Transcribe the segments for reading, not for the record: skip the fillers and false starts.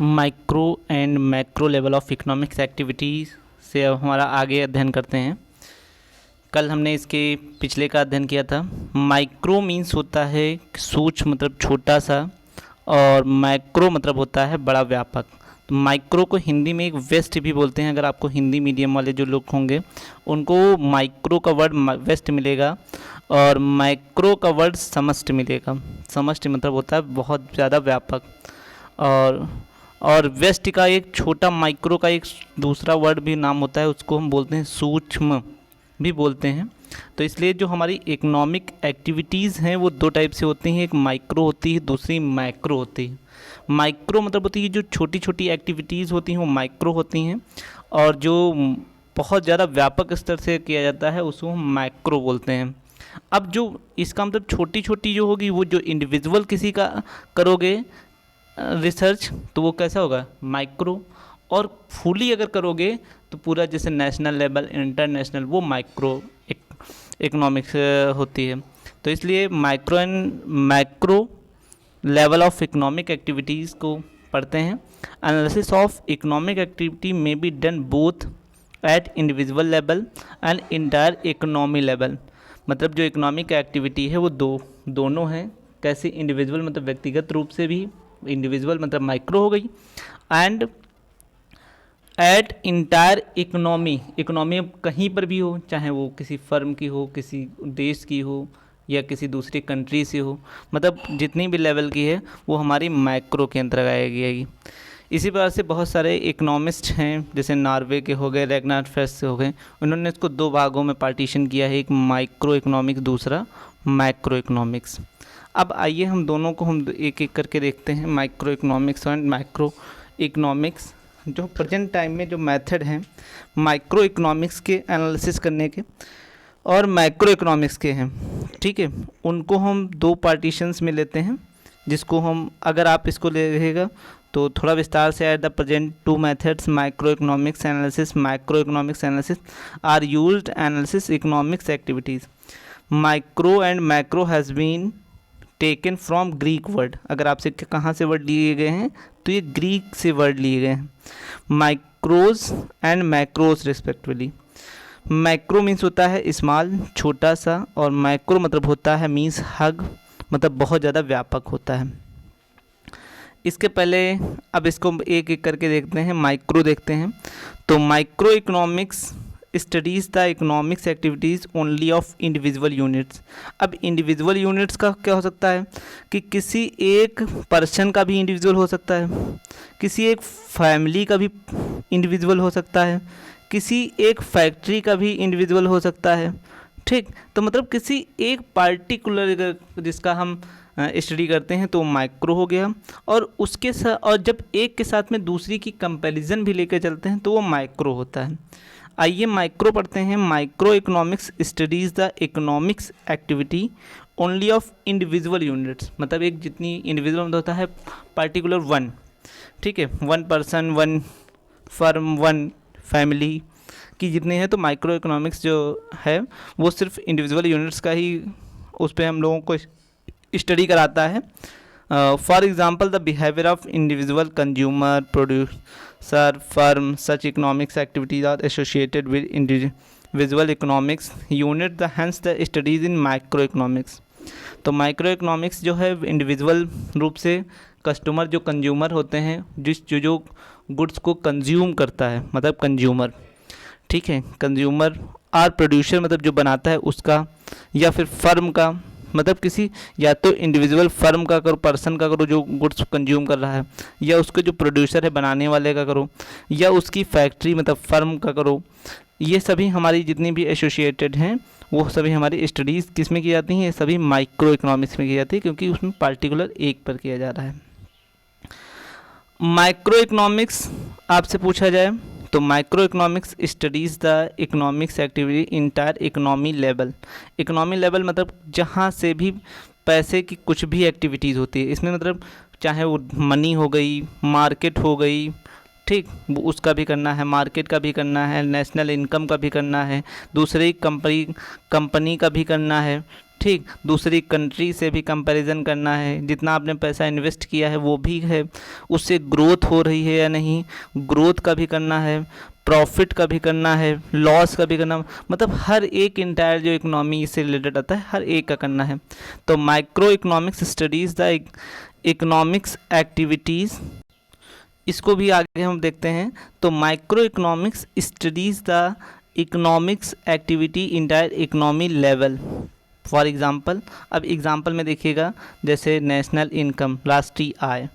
Micro and macro level of economics activities से अब हमारा आगे अध्ययन करते हैं। कल हमने इसके पिछले का अध्ययन किया था। माइक्रो मीन्स होता है सूक्ष्म मतलब छोटा सा, और मैक्रो मतलब होता है बड़ा व्यापक। तो माइक्रो को हिंदी में एक वेस्ट भी बोलते हैं। अगर आपको हिंदी मीडियम वाले जो लोग होंगे उनको माइक्रो का वर्ड वेस्ट मिलेगा, और मैक्रो का वर्ड समष्टि मिलेगा। समष्टि मतलब होता है बहुत ज़्यादा व्यापक। और वेस्ट का एक छोटा माइक्रो का एक दूसरा वर्ड भी नाम होता है, उसको हम बोलते हैं सूक्ष्म भी बोलते हैं। तो इसलिए जो हमारी इकोनॉमिक एक्टिविटीज़ हैं वो दो टाइप से होती हैं, एक माइक्रो होती है, दूसरी मैक्रो होती है। माइक्रो मतलब होती है जो छोटी छोटी एक्टिविटीज़ होती हैं वो माइक्रो होती हैं, और जो बहुत ज़्यादा व्यापक स्तर से किया जाता है उसको हम मैक्रो बोलते हैं। अब जो इसका मतलब छोटी छोटी जो होगी वो जो इंडिविजुअल किसी का करोगे रिसर्च तो वो कैसा होगा, माइक्रो। और फुली अगर करोगे तो पूरा जैसे नेशनल लेवल इंटरनेशनल वो मैक्रो इकोनॉमिक्स होती है। तो इसलिए micro and macro level of economic activities को पढ़ते हैं। एनालिसिस ऑफ इकोनॉमिक एक्टिविटी में be done both at individual level and entire economy level. मतलब जो इकोनॉमिक एक्टिविटी है वो दोनों हैं। कैसे, इंडिविजुअल मतलब व्यक्तिगत रूप से भी, इंडिविजुअल मतलब माइक्रो हो गई, एंड एट इंटायर इकोनॉमी कहीं पर भी हो, चाहे वो किसी फर्म की हो, किसी देश की हो, या किसी दूसरी कंट्री से हो, मतलब जितनी भी लेवल की है वो हमारी माइक्रो के अंतर्गत आएगी। इसी प्रकार से बहुत सारे इकोनॉमिस्ट हैं, जैसे नॉर्वे के हो गए, रेगनार्ड फ्रेस से हो गए, उन्होंने इसको दो भागों में पार्टीशन किया है, एक माइक्रो इकोनॉमिक्स, दूसरा मैक्रो इकोनॉमिक्स। अब आइए हम दोनों को हम एक एक करके देखते हैं, micro economics and macro economics. जो प्रेजेंट टाइम में जो मेथड हैं माइक्रो इकोनॉमिक्स के एनालिसिस करने के और मैक्रो इकोनॉमिक्स के हैं, ठीक है, उनको हम दो पार्टीशंस में लेते हैं, जिसको हम, अगर आप इसको ले रहेगा तो थोड़ा विस्तार से, at the present two methods micro economics analysis, macro economics analysis are used analysis economics activities. Micro and macro has been taken from Greek word. अगर आपसे कहाँ से वर्ड लिए गए हैं तो ये ग्रीक से वर्ड लिए गए हैं, माइक्रोज and macros respectively. Macro means होता है स्मॉल छोटा सा, और मैक्रो मतलब होता है मीन्स हग, मतलब बहुत ज़्यादा व्यापक होता है। इसके पहले अब इसको एक एक करके देखते हैं, माइक्रो देखते हैं। तो micro economics studies the economics activities only of individual units. अब इंडिविजुअल यूनिट्स का क्या हो सकता है कि किसी एक पर्सन का भी इंडिविजुअल हो सकता है, किसी एक फैमिली का भी इंडिविजुअल हो सकता है, किसी एक फैक्ट्री का भी इंडिविजुअल हो सकता है, ठीक। तो मतलब किसी एक पार्टिकुलर जिसका हम स्टडी करते हैं तो माइक्रो हो गया, और उसके साथ, और जब एक के साथ में दूसरी की कंपैरिजन भी लेकर चलते हैं तो वो माइक्रो होता है। आइए माइक्रो पढ़ते हैं। Micro economics studies the economics activity only of individual units. मतलब एक जितनी इंडिविजुअल मतलब होता है पार्टिकुलर वन, ठीक है, one person, one firm, one family की जितनी है। तो माइक्रो इकोनॉमिक्स जो है वो सिर्फ इंडिविजुअल यूनिट्स का ही, उस पर हम लोगों को स्टडी कराता है। For example the behaviour of individual consumer, producer, firm, such economics activities are associated with individual economics unit the hence the studies in micro economics. तो माइक्रो इकोनॉमिक्स जो है इंडिविजुअल रूप से कस्टमर जो कंज्यूमर होते हैं, जो गुड्स को कंज्यूम करता है, मतलब कंज्यूमर, ठीक है, कंज्यूमर, और प्रोड्यूसर मतलब जो बनाता है उसका, या फिर फर्म का, मतलब किसी, या तो इंडिविजुअल फर्म का करो, पर्सन का करो जो गुड्स कंज्यूम कर रहा है, या उसके जो प्रोड्यूसर है बनाने वाले का करो, या उसकी फैक्ट्री मतलब फर्म का करो। ये सभी हमारी जितनी भी एसोसिएटेड हैं वो सभी हमारी स्टडीज़ किस में की जाती हैं, ये सभी माइक्रो इकोनॉमिक्स में की जाती है, क्योंकि उसमें पार्टिकुलर एक पर किया जा रहा है। माइक्रो इकोनॉमिक्स आपसे पूछा जाए तो micro economics studies the economics activity entire economy level. Economy level मतलब जहाँ से भी पैसे की कुछ भी एक्टिविटीज़ होती है, इसमें मतलब चाहे वो मनी हो गई, मार्केट हो गई, ठीक, वो उसका भी करना है, मार्केट का भी करना है, नेशनल इनकम का भी करना है, दूसरे कंपनी का भी करना है, ठीक, दूसरी कंट्री से भी कंपैरिजन करना है, जितना आपने पैसा इन्वेस्ट किया है वो भी है, उससे ग्रोथ हो रही है या नहीं, ग्रोथ का भी करना है, प्रॉफिट का भी करना है, लॉस का भी करना, मतलब हर एक इंटायर जो इकोनॉमी से रिलेटेड आता है हर एक का करना है। तो micro economics studies the economics activities, इसको भी आगे हम देखते हैं। तो micro economics studies the economics activity entire economy level. For example, अब एग्ज़ाम्पल में देखिएगा, जैसे नेशनल इनकम, राष्ट्रीय आय,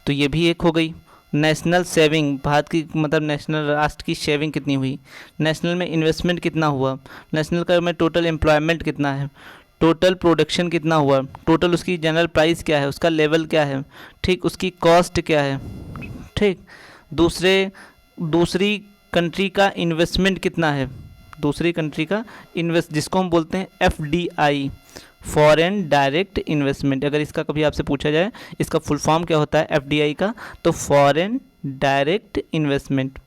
तो ये भी एक हो गई। नेशनल सेविंग, भारत की मतलब नेशनल राष्ट्र की सेविंग कितनी हुई, नेशनल में इन्वेस्टमेंट कितना हुआ, नेशनल का में टोटल एम्प्लॉयमेंट कितना है, टोटल प्रोडक्शन कितना हुआ, टोटल उसकी जनरल प्राइस क्या है, उसका लेवल क्या है, ठीक, उसकी कॉस्ट क्या है, ठीक, दूसरी कंट्री का इन्वेस्टमेंट कितना है, दूसरी कंट्री का इन्वेस्ट, जिसको हम बोलते हैं FDI, फॉरेन डायरेक्ट इन्वेस्टमेंट। अगर इसका कभी आपसे पूछा जाए इसका फुल फॉर्म क्या होता है FDI का, तो फॉरेन डायरेक्ट इन्वेस्टमेंट,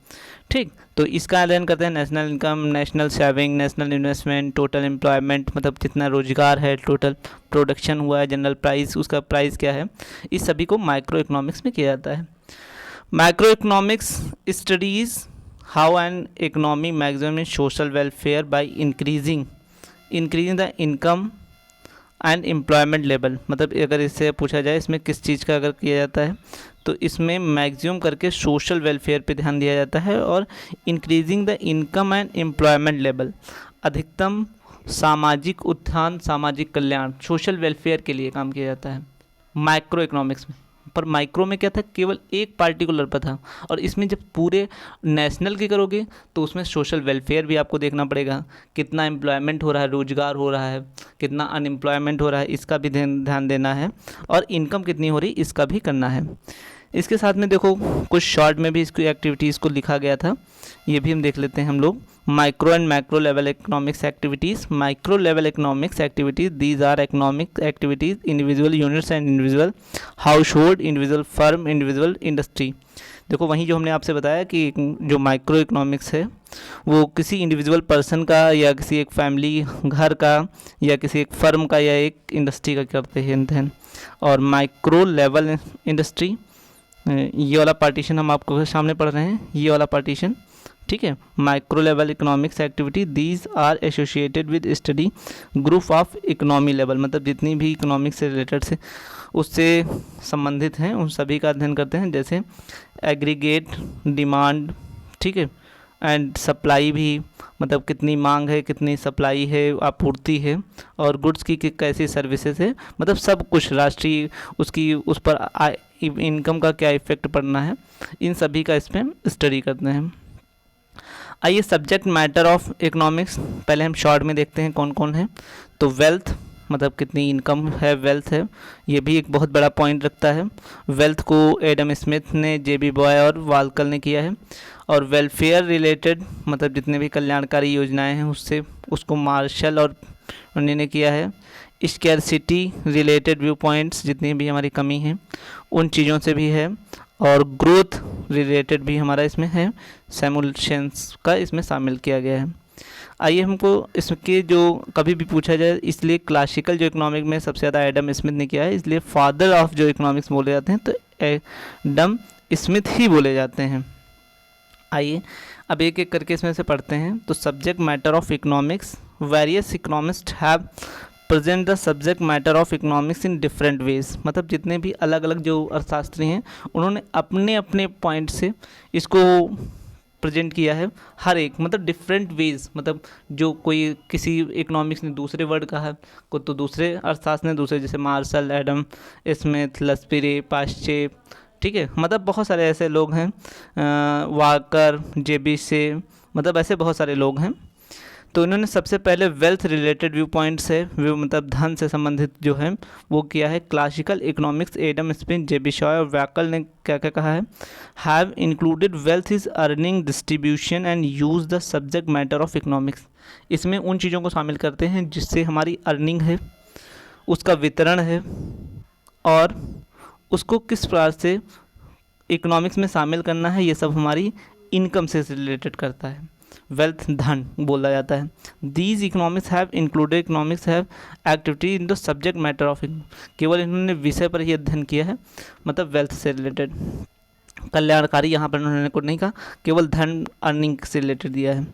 ठीक। तो इसका अध्ययन करते हैं national income, national saving, national investment, total employment, मतलब कितना रोजगार है, टोटल प्रोडक्शन हुआ है, जनरल प्राइस, उसका प्राइस क्या है, इस सभी को माइक्रो इकोनॉमिक्स में किया जाता है। Micro economics studies how an economy maximum social welfare by increasing the income and employment level, मतलब अगर इससे पूछा जाए इसमें किस चीज़ का अगर किया जाता है, तो इसमें मैक्सिमम करके सोशल वेलफेयर पे ध्यान दिया जाता है, और increasing the income and employment level, अधिकतम सामाजिक उत्थान, सामाजिक कल्याण, सोशल वेलफेयर के लिए काम किया जाता है माइक्रो इकोनॉमिक्स में। पर माइक्रो में क्या था, केवल एक पार्टिकुलर पर था, और इसमें जब पूरे नेशनल की करोगे तो उसमें सोशल वेलफेयर भी आपको देखना पड़ेगा, कितना एम्प्लॉयमेंट हो रहा है, रोजगार हो रहा है, कितना अनएम्प्लॉयमेंट हो रहा है, इसका भी ध्यान देना है, और इनकम कितनी हो रही इसका भी करना है। इसके साथ में देखो कुछ शॉर्ट में भी इसकी एक्टिविटीज़ को लिखा गया था, ये भी हम देख लेते हैं हम लोग। Micro and macro level economics activities, micro level economics activities, these are economic activities individual units and individual household, individual firm, individual industry. देखो वहीं जो हमने आपसे बताया कि जो माइक्रो इकोनॉमिक्स है वो किसी इंडिविजुअल पर्सन का, या किसी एक फैमिली घर का, या किसी एक फर्म का, या एक इंडस्ट्री का करते हैं अध्ययन। और माइक्रो लेवल इंडस्ट्री, ये वाला पार्टीशन हम आपको सामने पढ़ रहे हैं, ये वाला पार्टीशन, ठीक है। Micro level economics activity, these are associated with study group of economy level, मतलब जितनी भी इकोनॉमिक्स से रिलेटेड से उससे संबंधित हैं उन सभी का अध्ययन करते हैं, जैसे एग्रीगेट डिमांड, ठीक है, एंड सप्लाई भी, मतलब कितनी मांग है, कितनी सप्लाई है, आपूर्ति है, और गुड्स की कैसी सर्विसेज है, मतलब सब कुछ राष्ट्रीय उसकी उस पर इनकम का क्या इफेक्ट पड़ना है, इन सभी का इसमें स्टडी करते हैं। आइए सब्जेक्ट मैटर ऑफ इकोनॉमिक्स पहले हम शॉर्ट में देखते हैं कौन कौन है। तो वेल्थ, मतलब कितनी इनकम है, वेल्थ है, ये भी एक बहुत बड़ा पॉइंट रखता है। वेल्थ को एडम स्मिथ ने, JB बॉय और वाल्कल ने किया है। और वेलफेयर रिलेटेड, मतलब जितने भी कल्याणकारी योजनाएं हैं उससे, उसको मार्शल और उन्होंने किया है। स्कैरसिटी रिलेटेड व्यू पॉइंट्स, जितनी भी हमारी कमी है उन चीज़ों से भी है। और ग्रोथ रिलेटेड भी हमारा इसमें है, सैमुलेशंस का इसमें शामिल किया गया है। आइए हमको इसके जो कभी भी पूछा जाए, इसलिए क्लासिकल जो इकोनॉमिक में सबसे ज़्यादा एडम स्मिथ ने किया है, इसलिए फादर ऑफ जो इकोनॉमिक्स बोले जाते हैं तो एडम स्मिथ ही बोले जाते हैं। आइए अब एक एक करके इसमें से पढ़ते हैं। तो subject matter of economics, various economist have present the subject matter of economics in different ways, मतलब जितने भी अलग अलग जो अर्थशास्त्री हैं उन्होंने अपने अपने पॉइंट से इसको प्रेजेंट किया है, हर एक मतलब डिफरेंट वेज, मतलब जो कोई किसी इकोनॉमिक्स ने दूसरे वर्ड कहा को तो दूसरे अर्थशास्त्र ने दूसरे, जैसे मार्शल, एडम स्मिथ, लस्पिरे, पाश्चे, ठीक है, मतलब बहुत सारे ऐसे लोग हैं, वाकर, JB से, मतलब ऐसे बहुत सारे लोग हैं। तो इन्होंने सबसे पहले वेल्थ रिलेटेड व्यू पॉइंट्स है, व्यू मतलब धन से संबंधित जो है वो किया है। Classical economics, Adam Smith, JB शॉय और वैकल ने क्या क्या कहा है, have included wealth is earning distribution and use the subject matter of economics. इसमें उन चीज़ों को शामिल करते हैं जिससे हमारी अर्निंग है, उसका वितरण है, और उसको किस प्रकार से इकोनॉमिक्स में शामिल करना है, ये सब हमारी इनकम से रिलेटेड करता है। वेल्थ धन बोला जाता है। These economics have included economics have activity in the subject matter of, केवल इन्होंने विषय पर ही अध्ययन किया है, मतलब वेल्थ से रिलेटेड। कल्याणकारी यहाँ पर उन्होंने कुछ नहीं कहा, केवल धन अर्निंग से रिलेटेड दिया है।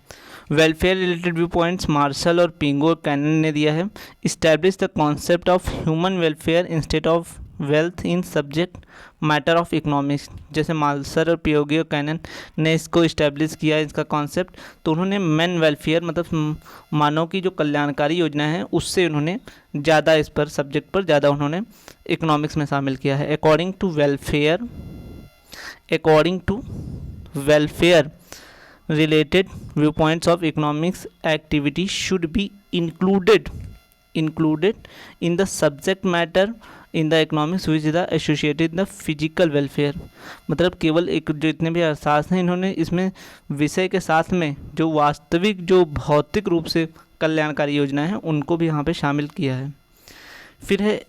Welfare related viewpoints Marshall और पिंगो और कैनन ने दिया है। Establish the concept of human welfare instead of wealth in subject matter of economics, जैसे मार्शल और पियोगी और कैनन ने इसको इस्टेब्लिश किया इसका कॉन्सेप्ट, तो उन्होंने मैन वेलफेयर मतलब मानव की जो कल्याणकारी योजना है उससे उन्होंने ज़्यादा इस पर सब्जेक्ट पर ज़्यादा उन्होंने इकोनॉमिक्स में शामिल किया है। According to welfare related viewpoints of economics activity should be included in the subject matter in the economics which is associated in the physical welfare, मतलब केवल एक जो इतने भी अर्थशास्त्र हैं इन्होंने इसमें विषय के साथ में जो वास्तविक जो भौतिक रूप से कल्याणकारी योजना है उनको भी यहाँ पे शामिल किया है। फिर है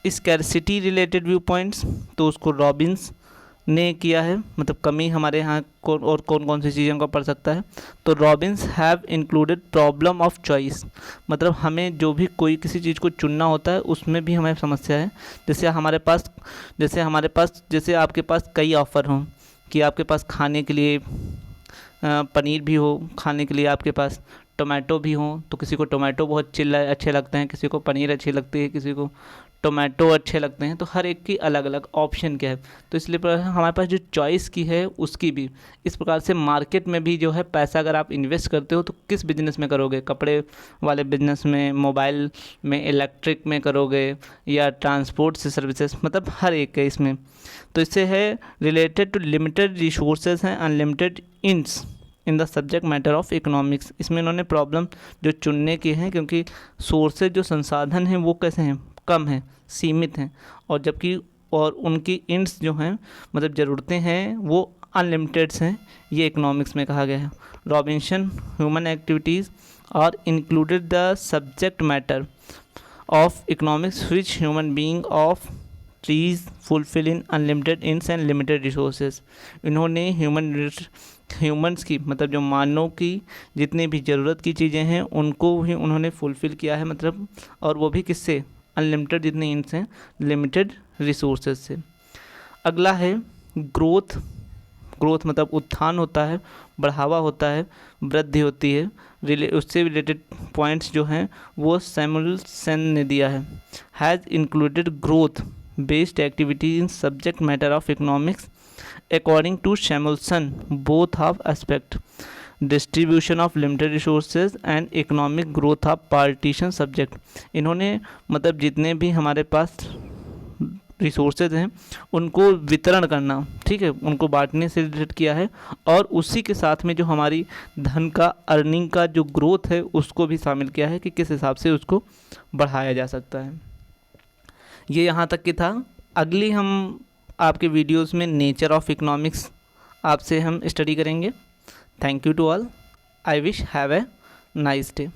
स्कैरसिटी रिलेटेड व्यू पॉइंट्स, तो उसको रॉबिन्स ने किया है, मतलब कमी हमारे यहाँ कौन कौन सी चीज़ों का पड़ सकता है। तो Robins have included problem of choice, मतलब हमें जो भी कोई किसी चीज़ को चुनना होता है उसमें भी हमें समस्या है। जैसे आपके पास कई ऑफ़र हों कि आपके पास खाने के लिए पनीर भी हो, खाने के लिए आपके पास टोमेटो भी हो, तो किसी को टोमेटो बहुत अच्छे लगते हैं, किसी को पनीर अच्छी लगती है, किसी को टोमेटो अच्छे लगते हैं, तो हर एक की अलग अलग ऑप्शन क्या है। तो इसलिए हमारे पास जो चॉइस की है उसकी भी इस प्रकार से मार्केट में भी जो है पैसा अगर आप इन्वेस्ट करते हो तो किस बिज़नेस में करोगे, कपड़े वाले बिज़नेस में, मोबाइल में, इलेक्ट्रिक में करोगे या ट्रांसपोर्ट से सर्विसेज, मतलब हर एक है इसमें। तो इससे है रिलेटेड टू लिमिटेड रिसोर्सेज हैं अनलिमिटेड इंस in the subject matter of economics. इसमें इन्होंने प्रॉब्लम जो चुनने की हैं, क्योंकि सोर्सेज जो संसाधन हैं वो कैसे हैं, कम हैं, सीमित हैं, और जबकि उनकी इंड्स जो हैं मतलब ज़रूरतें हैं वो अनलिमिटेड्स हैं, ये इकोनॉमिक्स में कहा गया है। रॉबिन्सन ह्यूमन एक्टिविटीज़ और included the subject matter of economics which human being of trees fulfil in unlimited ends and limited resources. इन्होंने ह्यूमन्स की मतलब जो मानव की जितनी भी ज़रूरत की चीज़ें हैं उनको भी उन्होंने फुलफ़िल किया है, मतलब और वो भी किससे, अनलिमिटेड जितने इंड्स हैं लिमिटेड रिसोर्सेज से। अगला है ग्रोथ मतलब उत्थान होता है, बढ़ावा होता है, वृद्धि होती है, उससे रिलेटेड पॉइंट्स जो हैं वो सैमुअलसन ने दिया है। Has included growth based activity in subject matter of economics according to Samuelson both of aspect distribution of limited resources and economic growth of partition subject. इन्होंने मतलब जितने भी हमारे पास रिसोर्सेज हैं उनको वितरण करना, ठीक है, उनको बांटने से रिलेटेड किया है, और उसी के साथ में जो हमारी धन का अर्निंग का जो ग्रोथ है उसको भी शामिल किया है कि किस हिसाब से उसको बढ़ाया जा सकता है। ये यहाँ तक की था। अगली हम आपके वीडियोस में नेचर ऑफ इकोनॉमिक्स आपसे हम स्टडी करेंगे। Thank you to all. I wish have a nice day.